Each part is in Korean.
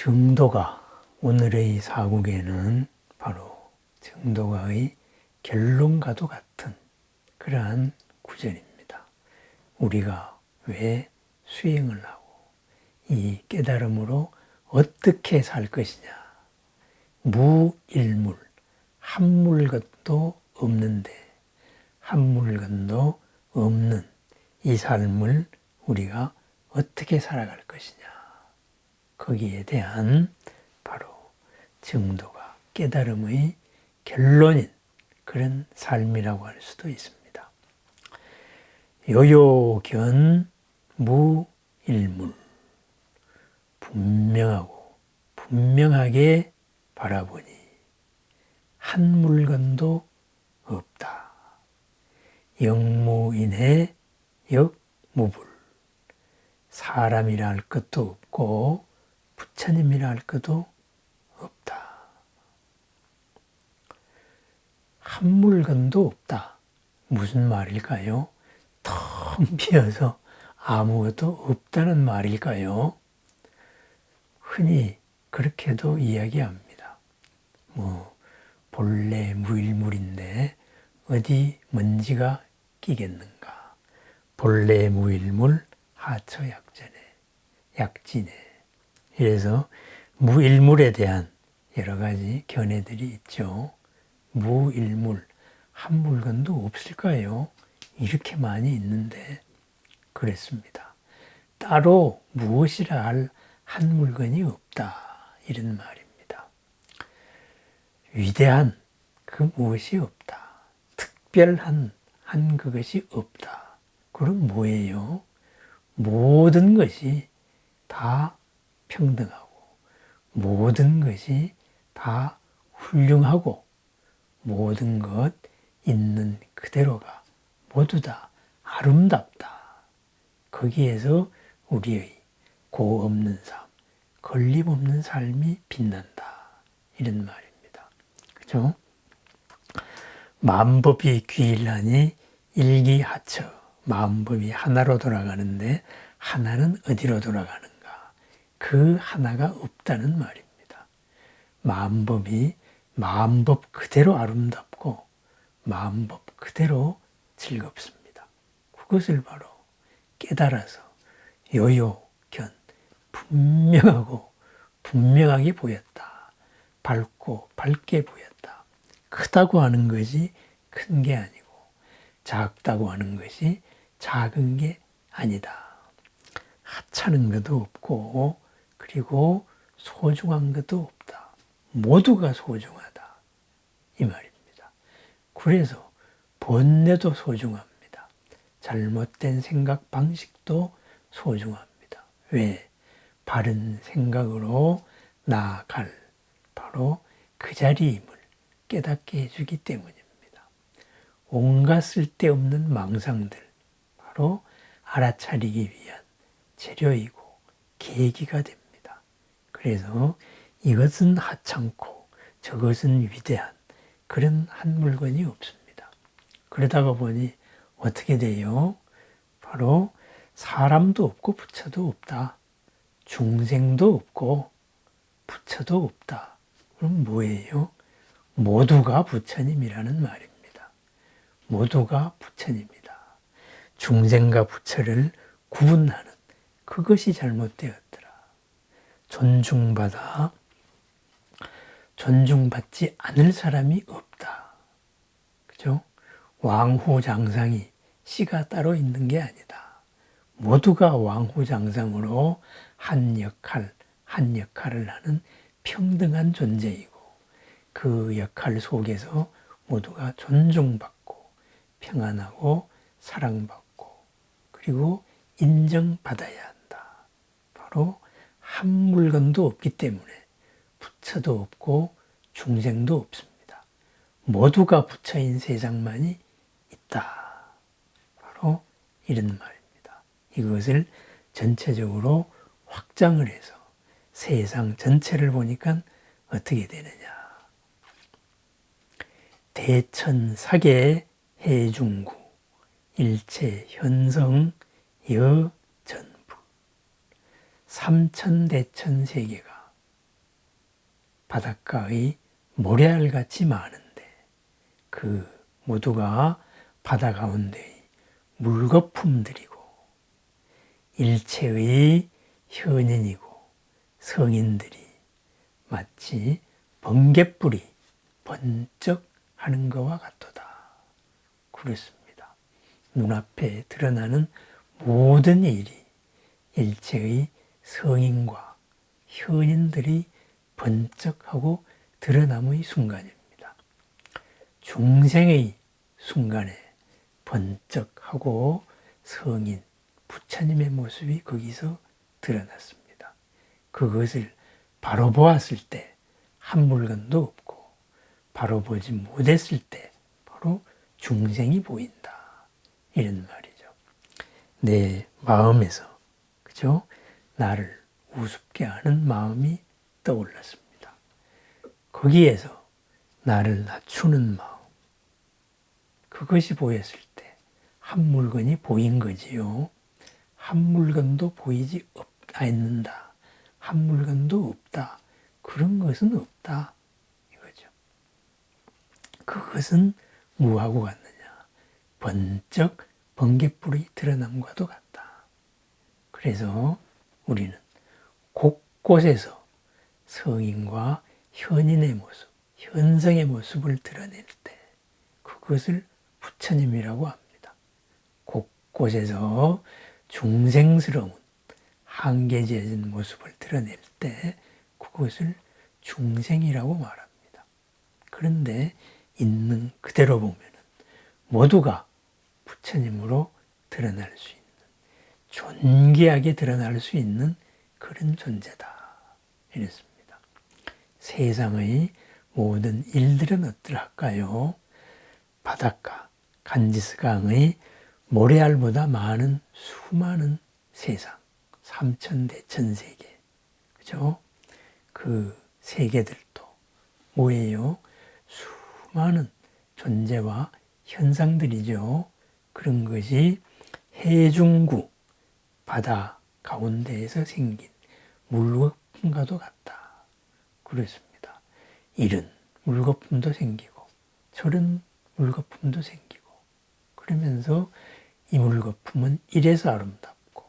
정도가 오늘의 사국에는 바로 정도가의 결론과도 같은 그러한 구절입니다. 우리가 왜 수행을 하고 이 깨달음으로 어떻게 살 것이냐. 무일물, 한 물건도 없는데 한 물건도 없는 이 삶을 우리가 어떻게 살아갈 것이냐. 거기에 대한 바로 정도가 깨달음의 결론인 그런 삶이라고 할 수도 있습니다. 요요견 무일물, 분명하고 분명하게 바라보니 한 물건도 없다. 영무인해 역무불, 사람이라 할 것도 없고 부처님이라 할 것도 없다. 한 물건도 없다. 무슨 말일까요? 텅 비어서 아무것도 없다는 말일까요? 흔히 그렇게도 이야기합니다. 본래 무일물인데 어디 먼지가 끼겠는가. 본래 무일물 하처약전에 약진에. 그래서 무일물에 대한 여러 가지 견해들이 있죠. 무일물, 한 물건도 없을까요? 이렇게 많이 있는데 그랬습니다. 따로 무엇이라 할 한 물건이 없다. 이런 말입니다. 위대한 그 무엇이 없다. 특별한 한 그것이 없다. 그럼 뭐예요? 모든 것이 다 평등하고 모든 것이 다 훌륭하고 모든 것 있는 그대로가 모두 다 아름답다. 거기에서 우리의 고 없는 삶, 걸림없는 삶이 빛난다. 이런 말입니다. 그죠? 만법이 귀일하니 일기하처. 만법이 하나로 돌아가는데 하나는 어디로 돌아가는가? 그 하나가 없다는 말입니다. 만법이 만법 그대로 아름답고 만법 그대로 즐겁습니다. 그것을 바로 깨달아서 요요견 분명하고 분명하게 보였다. 밝고 밝게 보였다. 크다고 하는 것이 큰 게 아니고 작다고 하는 것이 작은 게 아니다. 하찮은 것도 없고 그리고 소중한 것도 없다. 모두가 소중하다. 이 말입니다. 그래서 번뇌도 소중합니다. 잘못된 생각 방식도 소중합니다. 왜? 바른 생각으로 나아갈 바로 그 자리임을 깨닫게 해주기 때문입니다. 온갖 쓸데없는 망상들 바로 알아차리기 위한 재료이고 계기가 됩니다. 그래서 이것은 하찮고 저것은 위대한 그런 한 물건이 없습니다. 그러다가 보니 어떻게 돼요? 바로 사람도 없고 부처도 없다. 중생도 없고 부처도 없다. 그럼 뭐예요? 모두가 부처님이라는 말입니다. 모두가 부처님이다. 중생과 부처를 구분하는 그것이 잘못되었더라. 존중받지 않을 사람이 없다. 그죠? 왕후장상이 씨가 따로 있는 게 아니다. 모두가 왕후장상으로 한 역할을 하는 평등한 존재이고 그 역할 속에서 모두가 존중받고 평안하고 사랑받고 그리고 인정받아야 한다. 바로 한 물건도 없기 때문에 부처도 없고 중생도 없습니다. 모두가 부처인 세상만이 있다. 바로 이런 말입니다. 이것을 전체적으로 확장을 해서 세상 전체를 보니까 어떻게 되느냐. 대천사계 해중구 일체 현성 여전부 삼천대천 세계가 바닷가의 모래알같이 많은데 그 모두가 바다 가운데의 물거품들이고 일체의 현인이고 성인들이 마치 번갯불이 번쩍하는 것과 같도다. 그렇습니다. 눈앞에 드러나는 모든 일이 일체의 성인과 현인들이 번쩍하고 드러남의 순간입니다. 중생의 순간에 번쩍하고 성인, 부처님의 모습이 거기서 드러났습니다. 그것을 바로 보았을 때 한 물건도 없고 바로 보지 못했을 때 바로 중생이 보인다. 이런 말이죠. 내 마음에서 그죠? 나를 우습게 하는 마음이 떠올랐습니다. 거기에서 나를 낮추는 마음, 그것이 보였을 때 한 물건이 보인 거지요. 한 물건도 보이지 않는다. 한 물건도 없다. 그런 것은 없다. 이거죠. 그것은 무하고 같느냐. 번쩍 번갯불이 드러남과도 같다. 그래서 우리는 곳곳에서 성인과 현인의 모습, 현성의 모습을 드러낼 때 그것을 부처님이라고 합니다. 곳곳에서 중생스러운 한계지어진 모습을 드러낼 때 그것을 중생이라고 말합니다. 그런데 있는 그대로 보면 모두가 부처님으로 드러날 수 있는, 존귀하게 드러날 수 있는 그런 존재다. 이랬습니다. 세상의 모든 일들은 어떠할까요? 바닷가, 간지스강의 모래알보다 많은 수많은 세상, 삼천대천세계, 그죠? 그 세계들도 뭐예요? 수많은 존재와 현상들이죠. 그런 것이 해중구, 바다 가운데에서 생긴 물거품과도 같다. 그렇습니다. 이런 물거품도 생기고 저런 물거품도 생기고 그러면서 이 물거품은 이래서 아름답고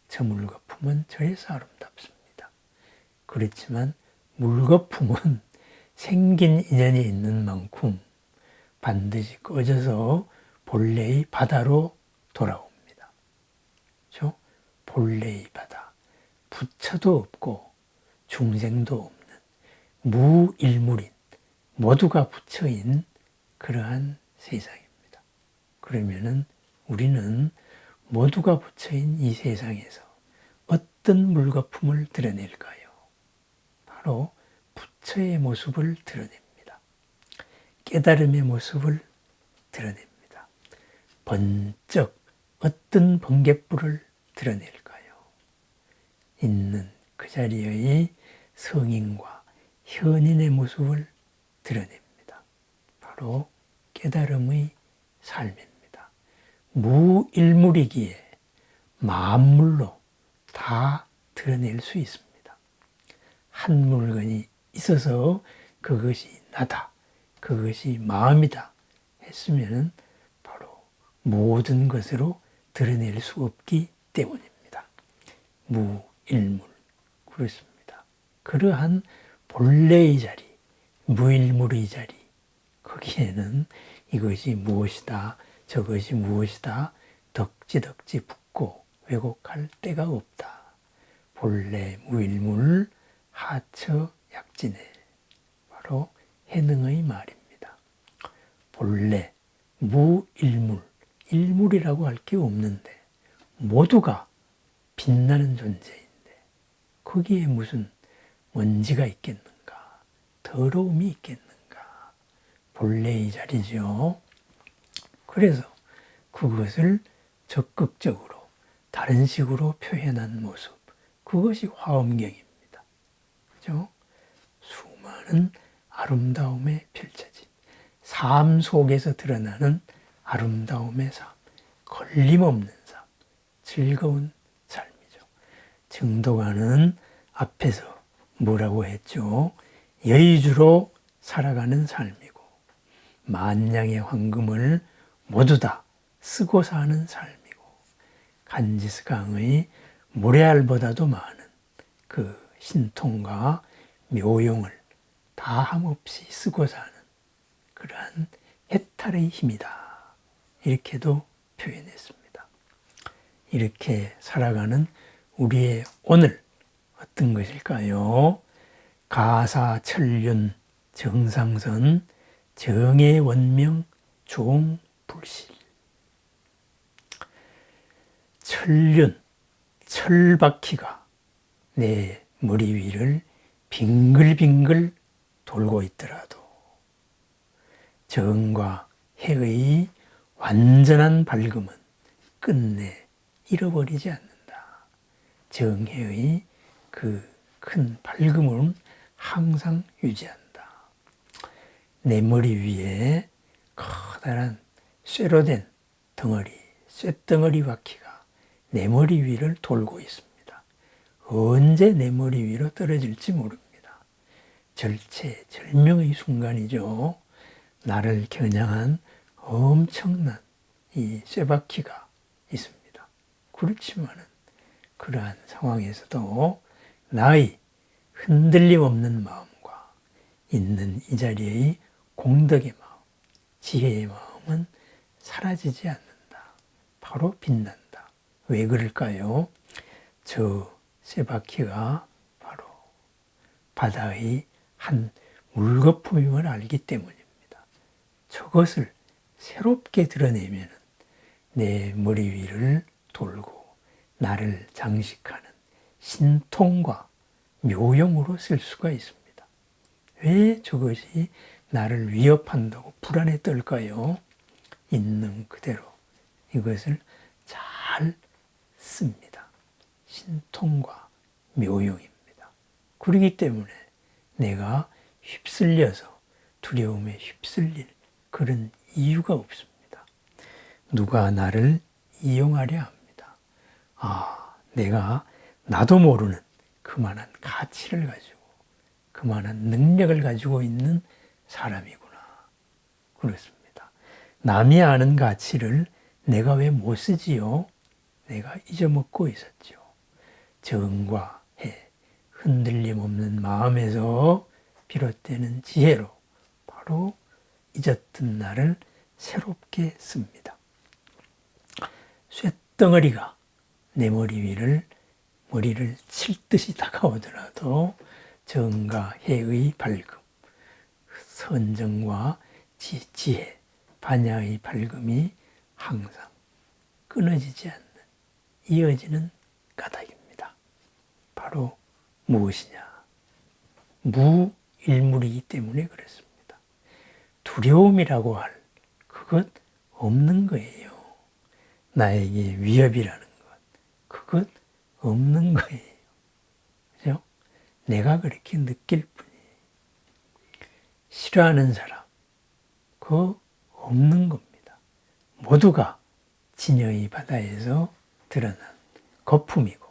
저 물거품은 저래서 아름답습니다. 그렇지만 물거품은 생긴 인연이 있는 만큼 반드시 꺼져서 본래의 바다로 돌아옵니다. 그렇죠? 본래의 바다. 부처도 없고 중생도 없는 무일물인 모두가 부처인 그러한 세상입니다. 그러면은 우리는 모두가 부처인 이 세상에서 어떤 물거품을 드러낼까요? 바로 부처의 모습을 드러냅니다. 깨달음의 모습을 드러냅니다. 번쩍 어떤 번갯불을 드러낼까요? 있는 그 자리의 성인과 현인의 모습을 드러냅니다. 바로 깨달음의 삶입니다. 무일물이기에 만물로 다 드러낼 수 있습니다. 한 물건이 있어서 그것이 나다, 그것이 마음이다 했으면 바로 모든 것으로 드러낼 수 없기 때문입니다. 무일물, 그렇습니다. 그러한 본래의 자리, 무일물의 자리, 거기에는 이것이 무엇이다, 저것이 무엇이다, 덕지덕지 붙고 왜곡할 데가 없다. 본래 무일물 하처 약진해. 바로 해능의 말입니다. 본래 무일물, 일물이라고 할 게 없는데 모두가 빛나는 존재인데 거기에 무슨 먼지가 있겠는가, 더러움이 있겠는가. 본래의 자리죠. 그래서 그것을 적극적으로 다른 식으로 표현한 모습, 그것이 화엄경입니다. 그죠? 수많은 아름다움에 펼쳐진 삶 속에서 드러나는 아름다움의 삶, 걸림없는 삶, 즐거운 삶이죠. 증도가는 앞에서 뭐라고 했죠? 여의주로 살아가는 삶이고 만냥의 황금을 모두 다 쓰고 사는 삶이고 간지스강의 모래알보다도 많은 그 신통과 묘용을 다 함없이 쓰고 사는 그러한 해탈의 힘이다. 이렇게도 표현했습니다. 이렇게 살아가는 우리의 오늘 어떤 것일까요? 가사천륜 정상선 정의 원명 종불실. 천륜, 철바퀴가 내 머리 위를 빙글빙글 돌고 있더라도 정과 해의 완전한 밝음은 끝내 잃어버리지 않는다. 정해의 그 큰 밝음은 항상 유지한다. 내 머리 위에 커다란 쇠로 된 덩어리, 쇳덩어리 바퀴가 내 머리 위를 돌고 있습니다. 언제 내 머리 위로 떨어질지 모릅니다. 절체절명의 순간이죠. 나를 겨냥한 엄청난 이 쇠바퀴가 있습니다. 그렇지만은 그러한 상황에서도 나의 흔들림 없는 마음과 있는 이 자리의 공덕의 마음, 지혜의 마음은 사라지지 않는다. 바로 빛난다. 왜 그럴까요? 저 쇠바퀴가 바로 바다의 한 물거품임을 알기 때문입니다. 저것을 새롭게 드러내면 내 머리 위를 돌고 나를 장식하는 신통과 묘용으로 쓸 수가 있습니다. 왜 저것이 나를 위협한다고 불안에 떨까요? 있는 그대로 이것을 잘 씁니다. 신통과 묘용입니다. 그렇기 때문에 내가 휩쓸려서 두려움에 휩쓸릴 그런 이유가 없습니다. 누가 나를 이용하려 합니다. 내가 나도 모르는 그만한 가치를 가지고 그만한 능력을 가지고 있는 사람이구나. 그렇습니다. 남이 아는 가치를 내가 왜 못 쓰지요? 내가 잊어먹고 있었죠. 정과 해, 흔들림 없는 마음에서 비롯되는 지혜로 바로 잊었던 나를 새롭게 씁니다. 쇳덩어리가 내 머리를 칠 듯이 다가오더라도 정과 해의 밝음, 선정과 지혜, 반야의 밝음이 항상 끊어지지 않는 이어지는 까닭입니다. 바로 무엇이냐? 무일물이기 때문에 그렇습니다. 두려움이라고 할 그것 없는 거예요. 나에게 위협이라는 것, 그것 없는 거예요. 그죠? 내가 그렇게 느낄 뿐이에요. 싫어하는 사람, 그거 없는 겁니다. 모두가 진여의 바다에서 드러난 거품이고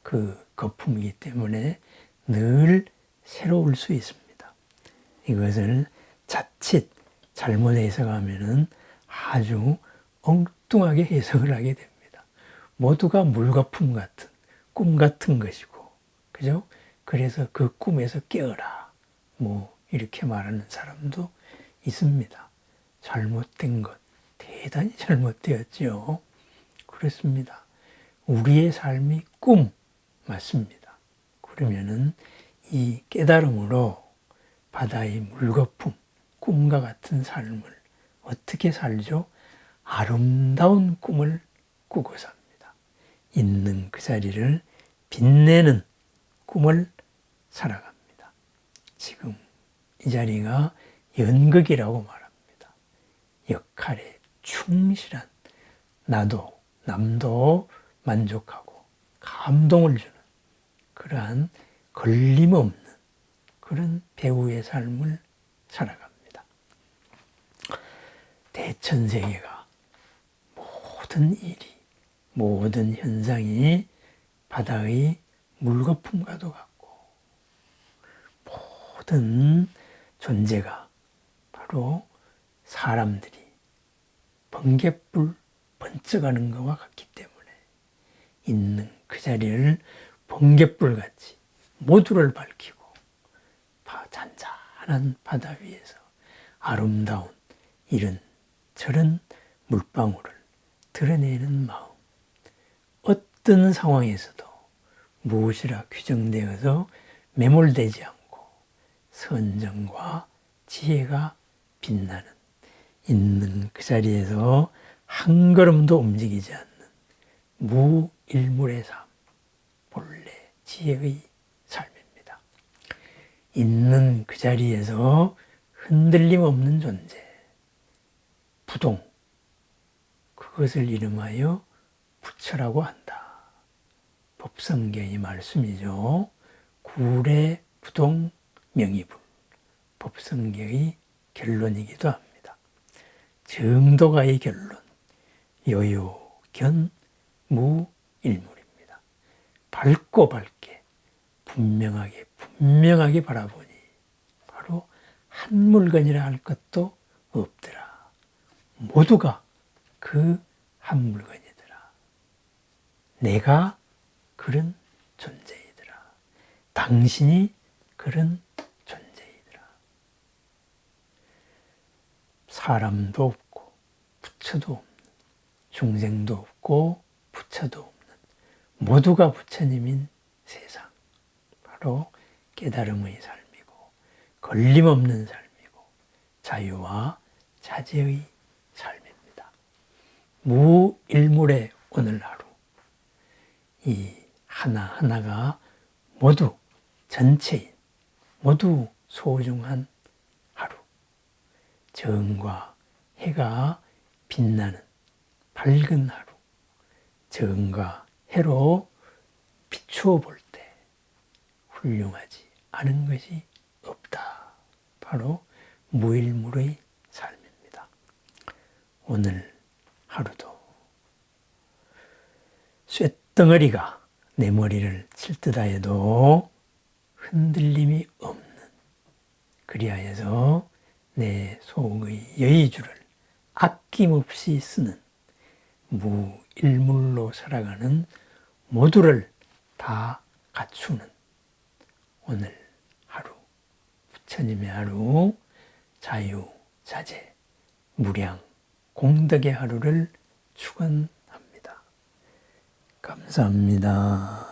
그 거품이기 때문에 늘 새로울 수 있습니다. 이것을 자칫 잘못 해석하면은 아주 엉뚱하게 해석을 하게 됩니다. 모두가 물거품 같은 꿈 같은 것이고, 그죠? 그래서 그 꿈에서 깨어라. 이렇게 말하는 사람도 있습니다. 잘못된 것, 대단히 잘못되었죠. 그렇습니다. 우리의 삶이 꿈 맞습니다. 그러면은 이 깨달음으로 바다의 물거품, 꿈과 같은 삶을 어떻게 살죠? 아름다운 꿈을 꾸고 삽니다. 있는 그 자리를 빛내는 꿈을 살아갑니다. 지금 이 자리가 연극이라고 말합니다. 역할에 충실한 나도 남도 만족하고 감동을 주는 그러한 걸림없는 그런 배우의 삶을 살아갑니다. 대천세계가 모든 일이 모든 현상이 바다의 물거품과도 같고 모든 존재가 바로 사람들이 번갯불 번쩍하는 것과 같기 때문에 있는 그 자리를 번갯불같이 모두를 밝히고 잔잔한 바다 위에서 아름다운 이런 저런 물방울을 드러내는 마음, 어떤 상황에서도 무엇이라 규정되어서 매몰되지 않고 선정과 지혜가 빛나는, 있는 그 자리에서 한 걸음도 움직이지 않는 무일물의 삶, 본래 지혜의 삶입니다. 있는 그 자리에서 흔들림 없는 존재, 부동, 그것을 이름하여 부처라고 한다. 법성경의 말씀이죠. 구례 부동 명의불, 법성경의 결론이기도 합니다. 정도가의 결론, 요요견 무일물입니다. 밝고 밝게 분명하게 바라보니 바로 한 물건이라 할 것도 없더라. 모두가 그 한 물건이더라. 내가 그런 존재이더라. 당신이 그런 존재이더라. 사람도 없고 부처도 없는, 중생도 없고 부처도 없는, 모두가 부처님인 세상, 바로 깨달음의 삶이고 걸림없는 삶이고 자유와 자재의 삶입니다. 무일물의 오늘 하루, 이 하나하나가 모두 전체인, 모두 소중한 하루, 정과 해가 빛나는 밝은 하루, 정과 해로 비추어 볼 때 훌륭하지 않은 것이 없다. 바로 무일물의 삶입니다. 오늘 하루도 쇳덩어리가 내 머리를 칠 듯 하여도 흔들림이 없는, 그리하여서 내 속의 여의주를 아낌없이 쓰는 무일물로 살아가는 모두를 다 갖추는 오늘 하루, 부처님의 하루, 자유, 자재, 무량, 공덕의 하루를 축원합니다. 감사합니다.